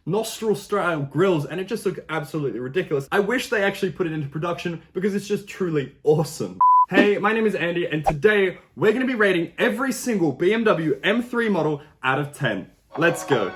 nostril style grills, and it just looked absolutely ridiculous. I wish they actually put it into production because it's just truly awesome. Hey, my name is Andy, and today we're going to be rating every single BMW M3 model out of 10. Let's go.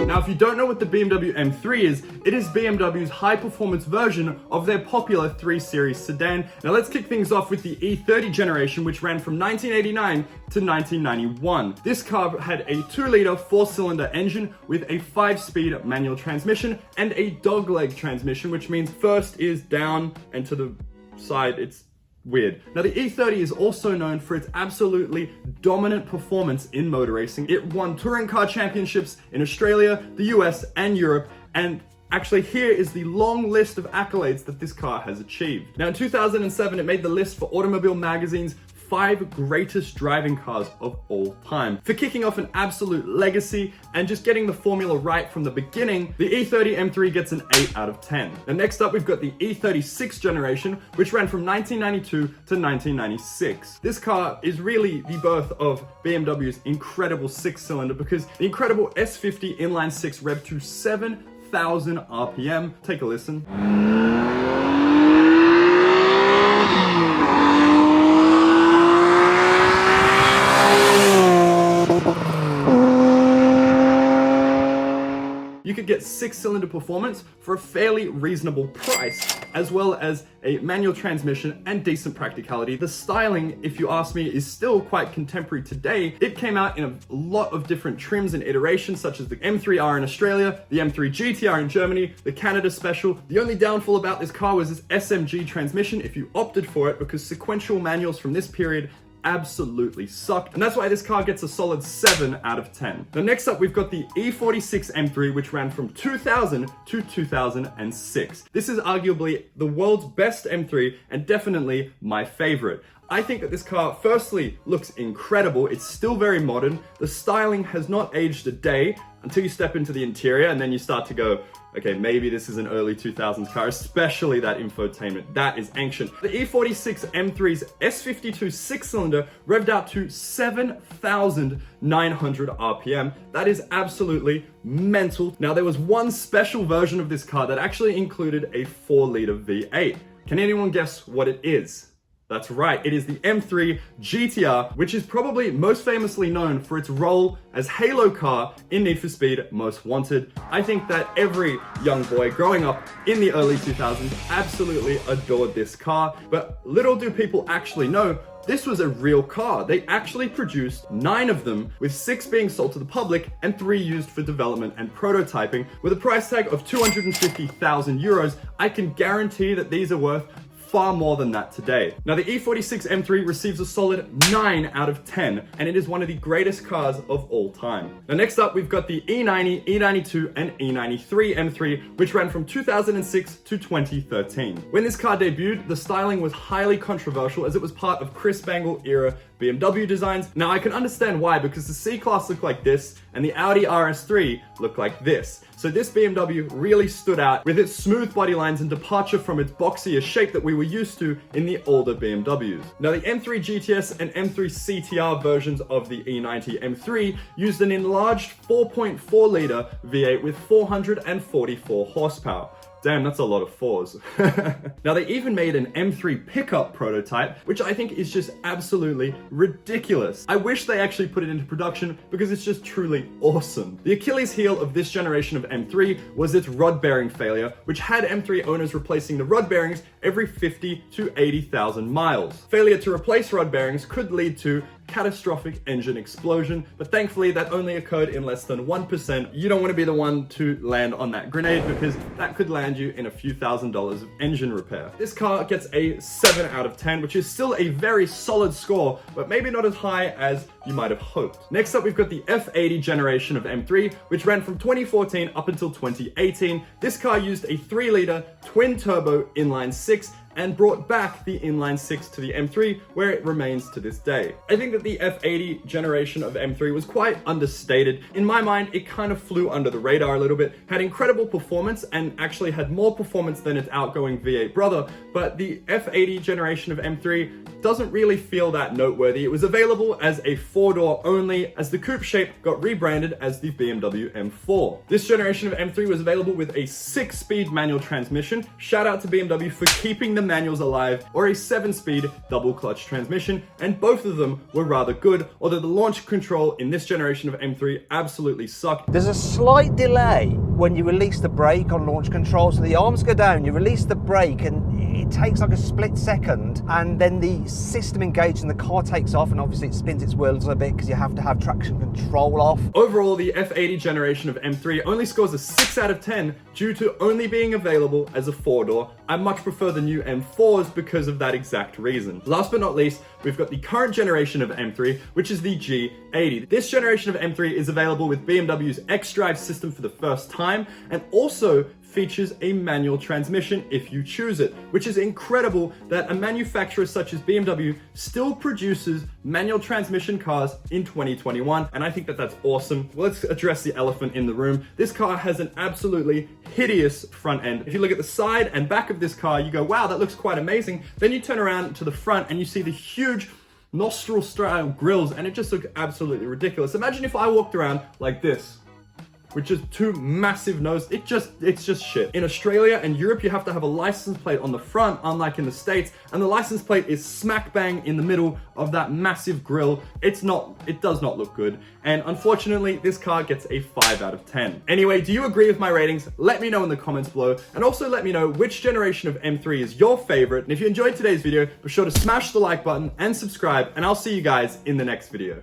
Now, if you don't know what the BMW M3 is, it is BMW's high-performance version of their popular 3 Series sedan. Now, let's kick things off with the E30 generation, which ran from 1989 to 1991. This car had a 2-liter 4-cylinder engine with a 5-speed manual transmission and a dogleg transmission, which means first is down and to the side it's weird. Now, the E30 is also known for its absolutely dominant performance in motor racing. It won touring car championships in Australia, the US, and Europe, and actually here is the long list of accolades that this car has achieved. Now, in 2007, it made the list for Automobile Magazine's 5 greatest driving cars of all time. For kicking off an absolute legacy and just getting the formula right from the beginning, the E30 M3 gets an 8 out of 10. Now, next up, we've got the E36 generation, which ran from 1992 to 1996. This car is really the birth of BMW's incredible 6-cylinder, because the incredible S50 inline 6 revved to 7,000 RPM. Take a listen. You could get 6-cylinder performance for a fairly reasonable price, as well as a manual transmission and decent practicality. The styling, if you ask me, is still quite contemporary today. It came out in a lot of different trims and iterations, such as the M3R in Australia, the M3 GTR in Germany, the Canada Special. The only downfall about this car was this SMG transmission if you opted for it, because sequential manuals from this period absolutely sucked, and that's why this car gets a solid 7 out of 10. Now, next up, we've got the E46 M3, which ran from 2000 to 2006. This is arguably the world's best M3 and definitely my favorite. I think that this car, firstly, looks incredible. It's still very modern. The styling has not aged a day until you step into the interior, and then you start to go, okay, maybe this is an early 2000s car, especially that infotainment. That is ancient. The E46 M3's S52 6-cylinder revved out to 7,900 RPM. That is absolutely mental. Now, there was one special version of this car that actually included a 4-liter V8. Can anyone guess what it is? That's right, it is the M3 GTR, which is probably most famously known for its role as Halo car in Need for Speed Most Wanted. I think that every young boy growing up in the early 2000s absolutely adored this car, but little do people actually know, this was a real car. They actually produced 9 of them, with 6 being sold to the public and 3 used for development and prototyping. With a price tag of 250,000 euros, I can guarantee that these are worth far more than that today. Now, the E46 M3 receives a solid 9 out of 10, and it is one of the greatest cars of all time. Now, next up, we've got the E90, E92, and E93 M3, which ran from 2006 to 2013. When this car debuted, the styling was highly controversial, as it was part of Chris Bangle era BMW designs. Now, I can understand why, because the C-Class looked like this, and the Audi RS3 looked like this. So this BMW really stood out with its smooth body lines and departure from its boxier shape that we were used to in the older BMWs. Now, the M3 GTS and M3 CTR versions of the E90 M3 used an enlarged 4.4-liter V8 with 444 horsepower. Damn, that's a lot of 4s. Now, they even made an M3 pickup prototype, which I think is just absolutely ridiculous. I wish they actually put it into production because it's just truly awesome. The Achilles heel of this generation of M3 was its rod bearing failure, which had M3 owners replacing the rod bearings every 50 to 80,000 miles. Failure to replace rod bearings could lead to catastrophic engine explosion, but thankfully that only occurred in less than 1%. You don't want to be the one to land on that grenade, because that could land you in a few $1,000s of engine repair. This car gets a 7 out of 10, which is still a very solid score, but maybe not as high as you might have hoped. Next up, we've got the F80 generation of M3, which ran from 2014 up until 2018. This car used a 3-liter twin-turbo inline 6 and brought back the inline six to the M3, where it remains to this day. I think that the F80 generation of M3 was quite understated. In my mind, it kind of flew under the radar a little bit, had incredible performance, and actually had more performance than its outgoing V8 brother, but the F80 generation of M3 doesn't really feel that noteworthy. It was available as a four-door only, as the coupe shape got rebranded as the BMW M4. This generation of M3 was available with a 6-speed manual transmission. Shout out to BMW for keeping the manuals alive, or a 7-speed double clutch transmission, and both of them were rather good, although the launch control in this generation of M3 absolutely sucked. There's a slight delay when you release the brake on launch control, so the arms go down, you release the brake, and it takes like a split second, and then the system engages and the car takes off, and obviously it spins its wheels a bit because you have to have traction control off. Overall, the F80 generation of M3 only scores a 6 out of 10 due to only being available as a four-door. I much prefer the new M4s because of that exact reason. Last but not least, we've got the current generation of M3, which is the G80. This generation of M3 is available with BMW's xDrive system for the first time, and also features a manual transmission if you choose it, which is incredible that a manufacturer such as BMW still produces manual transmission cars in 2021, and I think that that's awesome. Well, let's address the elephant in the room. This car has an absolutely hideous front end. If you look at the side and back of this car, you go, wow, that looks quite amazing. Then you turn around to the front and you see the huge nostril style grills, and it just looks absolutely ridiculous. Imagine if I walked around like this, with just two massive noses. It's just shit. In Australia and Europe, you have to have a license plate on the front, unlike in the States, and the license plate is smack bang in the middle of that massive grille. It does not look good, and unfortunately, this car gets a 5 out of 10. Anyway, do you agree with my ratings? Let me know in the comments below, and also let me know which generation of M3 is your favorite. And if you enjoyed today's video, be sure to smash the like button and subscribe, and I'll see you guys in the next video.